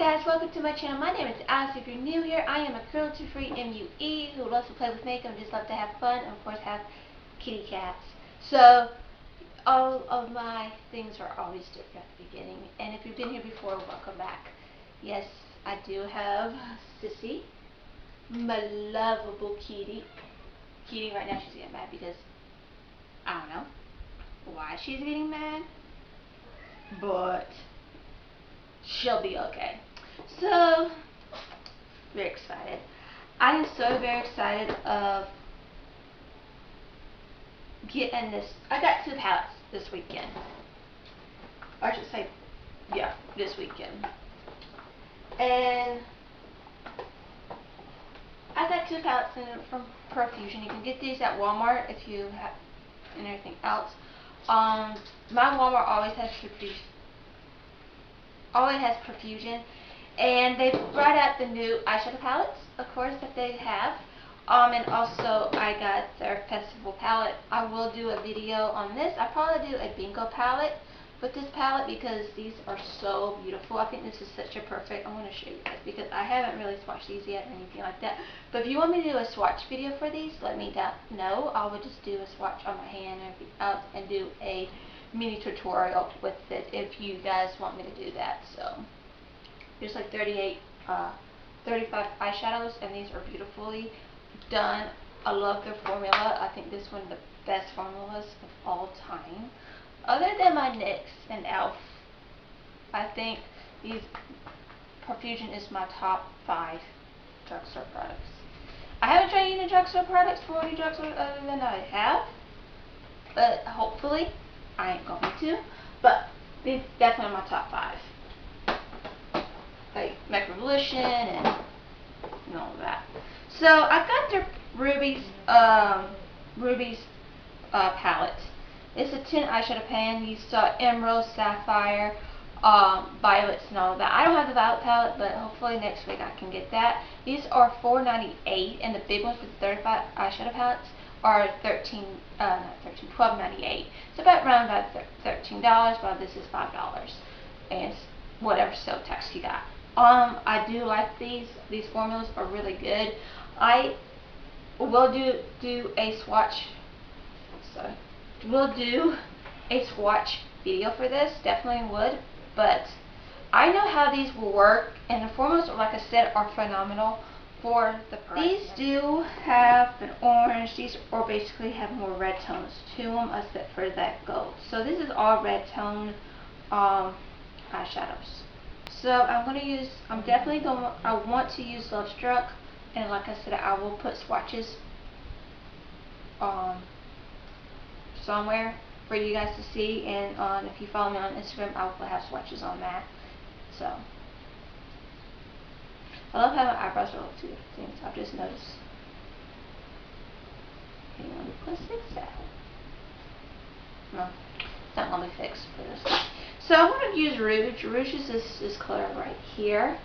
guys, welcome to my channel. My name is Alice. If you're new here, I am a cruelty-free MUE who loves to play with makeup and just love to have fun and of course have kitty cats. So all of my things are always different at the beginning, and if you've been here before, welcome back. Yes, I do have Sissy, my lovable kitty. Kitty right now she's getting mad because I don't know why she's getting mad, but she'll be okay. So, very excited. I am so very excited of getting this. I got 2 palettes this weekend. Or I should say, yeah, this weekend. And I got 2 palettes from Profusion. You can get these at Walmart if you have and everything else. My Walmart always has Profusion, and they brought out the new eyeshadow palettes, of course, that they have. And also I got their festival palette. I will do a video on this. I'll probably do a bingo palette with this palette because these are so beautiful. I think this is such a perfect. I want to show you guys because I haven't really swatched these yet or anything like that. But if you want me to do a swatch video for these, let me know. I will just do a swatch on my hand and everything else and do a mini tutorial with it if you guys want me to do that. So there's like 35 eyeshadows, and these are beautifully done. I love their formula. I think this is one of the best formulas of all time. Other than my NYX and e.l.f., I think these Profusion is my top 5 drugstore products. I haven't tried any drugstore products for any drugstore other than I have, but hopefully I ain't going to. But these definitely my top 5. Like Revolution and all that. So I got their Rubies palette. It's a 10 eyeshadow pan. You saw emerald, sapphire, violets, and all of that. I don't have the violet palette, but hopefully next week I can get that. These are $4.98, and the big ones with 35 eyeshadow palettes are $12.98. It's about around $13, while this is $5, and whatever sales tax you got. I do like these. These formulas are really good. I will do a swatch. Sorry. We'll do a swatch video for this, definitely would, but I know how these will work, and the formulas, like I said, are phenomenal for the price. These do have an orange. These are basically have more red tones to them except for that gold. So this is all red tone eyeshadows. So I want to use Love Struck, and like I said, I will put swatches somewhere for you guys to see, and if you follow me on Instagram, I will have swatches on that. So I love how my eyebrows are two different things. I've just noticed. Okay, let me put 6 out. No, it's not going to be fixed for this. So I'm going to use Rouge. Rouge is this color right here.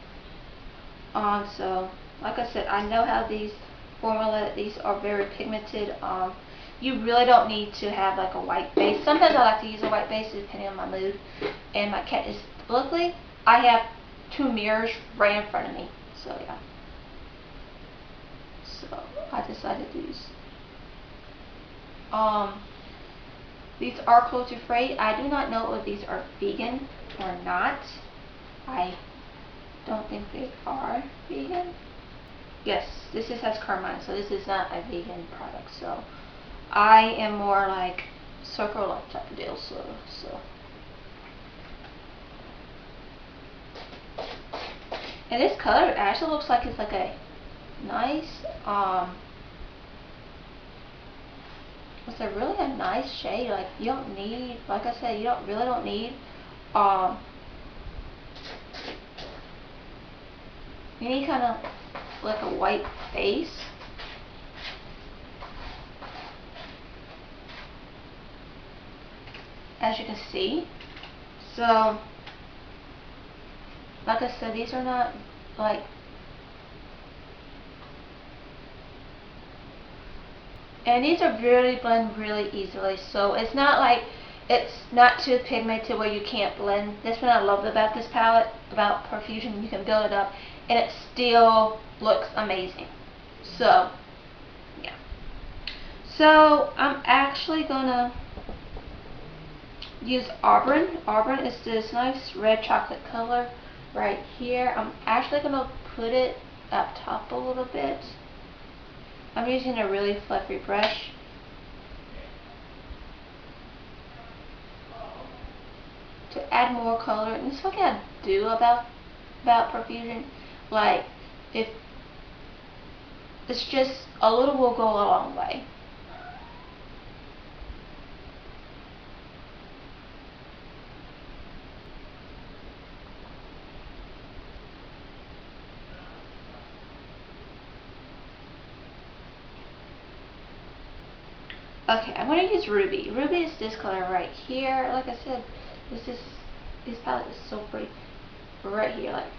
So like I said, I know how these are very pigmented. You really don't need to have like a white base. Sometimes I like to use a white base depending on my mood. And my cat is, luckily, I have 2 mirrors right in front of me. So yeah. So I decided to use. These are cruelty free. I do not know if these are vegan or not. I don't think they are vegan. Yes, this has carmine, so this is not a vegan product. So I am more like circle life type of deal. So. And this color actually looks like it's like a nice it's a really a nice shade. Like you don't need, like I said, you really don't need any kind of like a white base. As you can see. So like I said, these are not like, and these are really blend really easily, so it's not like It's not too pigmented where you can't blend. That's what I love about this palette, about Profusion. You can build it up and it still looks amazing. So, yeah. So, I'm actually gonna use Auburn. Auburn is this nice red chocolate color right here. I'm actually gonna put it up top a little bit. I'm using a really fluffy brush. To add more color, and it's something I do about Profusion. Like, if it's just a little will go a long way. Okay, I'm going to use Ruby. Ruby is this color right here. Like I said, this palette is so pretty. Right here, like.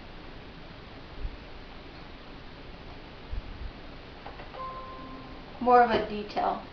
More of a detail.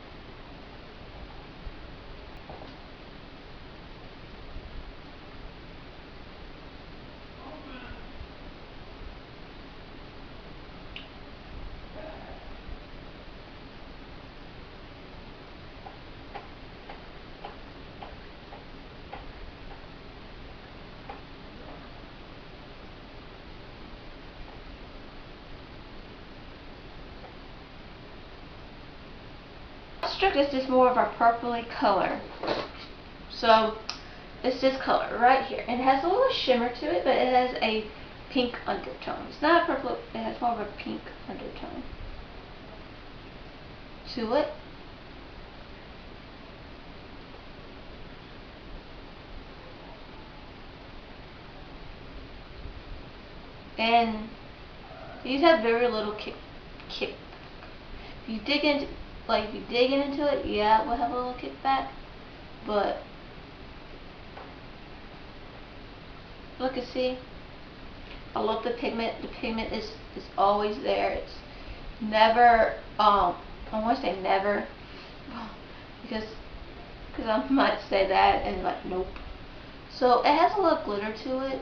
Is just more of a purpley color. So it's this color right here. And it has a little shimmer to it, but it has a pink undertone. It's not a purple, it has more of a pink undertone to it. And these have very little kick. If you dig into, like, if you dig into it, yeah, it will have a little kickback, but look and see. I love the pigment. The pigment is always there. It's never, I want to say never, because I might say that and like, nope. So it has a little glitter to it,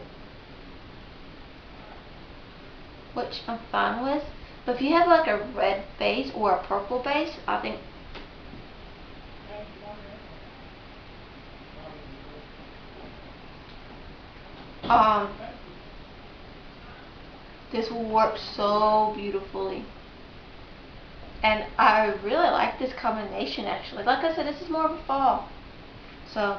which I'm fine with. But if you have like a red base or a purple base, I think this will work so beautifully. And I really like this combination actually. Like I said, this is more of a fall. So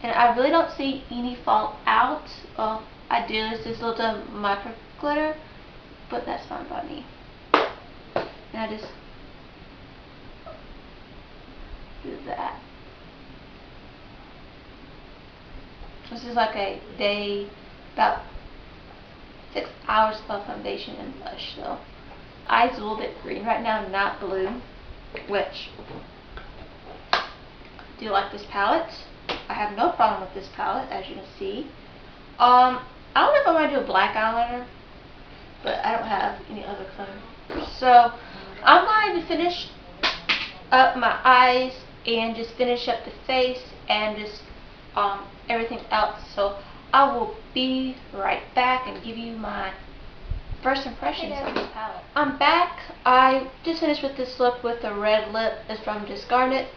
and I really don't see any fallout. I do, it's this little micro glitter, but that's fine by me. And I just do that. This is like a day, about 6 hours of foundation and blush. So, eyes a little bit green right now, not blue, which I do like this palette. I have no problem with this palette, as you can see. I don't know if I want to do a black eyeliner, but I don't have any other color. So I'm going to finish up my eyes and just finish up the face and just everything else. So I will be right back and give you my first impressions of this palette. I'm back. I just finished with this look with the red lip. It's from just Garnet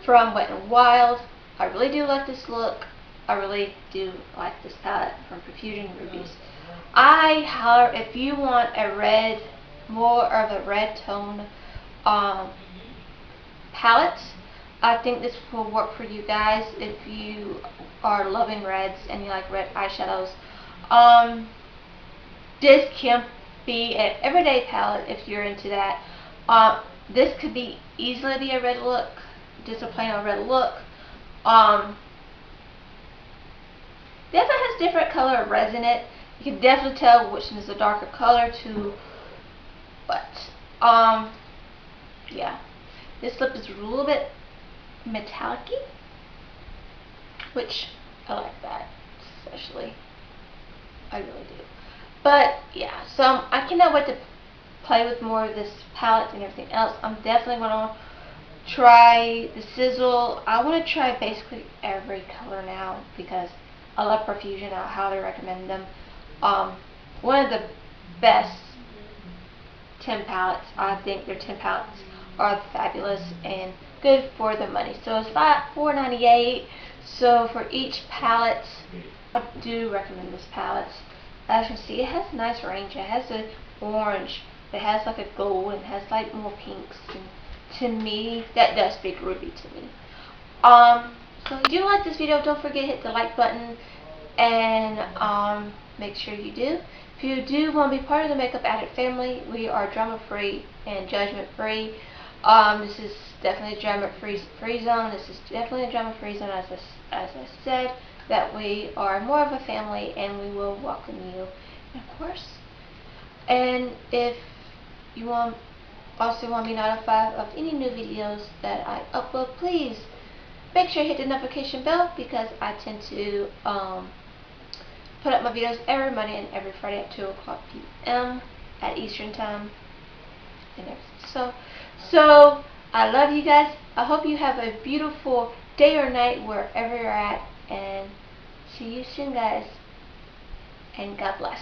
from WetnWild. I really do like this look. I really do like this palette from Profusion Rubies. If you want a red, more of a red tone palette, I think this will work for you guys if you are loving reds and you like red eyeshadows. This can be an everyday palette if you're into that. This could be easily be a red look, just a plain old red look. This one has different color reds in it. You can definitely tell which one is a darker color too. But yeah, this lip is a little bit metallic-y, which I like that, especially. I really do. But yeah, so I cannot wait to play with more of this palette and everything else. I'm definitely gonna try the sizzle. I want to try basically every color now because I love Profusion. I highly recommend them. One of the best 10 palettes. I think their 10 palettes are fabulous and good for the money. So it's like $4.98. So for each palette, I do recommend this palette. As you can see, it has a nice range. It has an orange, it has like a gold, and it has like more pinks. And to me, that does speak ruby to me. So if you like this video, don't forget to hit the like button and make sure you do. If you do want to be part of the Makeup Addict family, we are drama free and judgment free. This is definitely a drama free zone. This is definitely a drama free zone, as I said, that we are more of a family and we will welcome you, of course. And if you also want to be notified of any new videos that I upload, please make sure you hit the notification bell because I tend to put up my videos every Monday and every Friday at 2 o'clock p.m. at Eastern Time and everything. So I love you guys. I hope you have a beautiful day or night wherever you're at, and see you soon, guys, and God bless.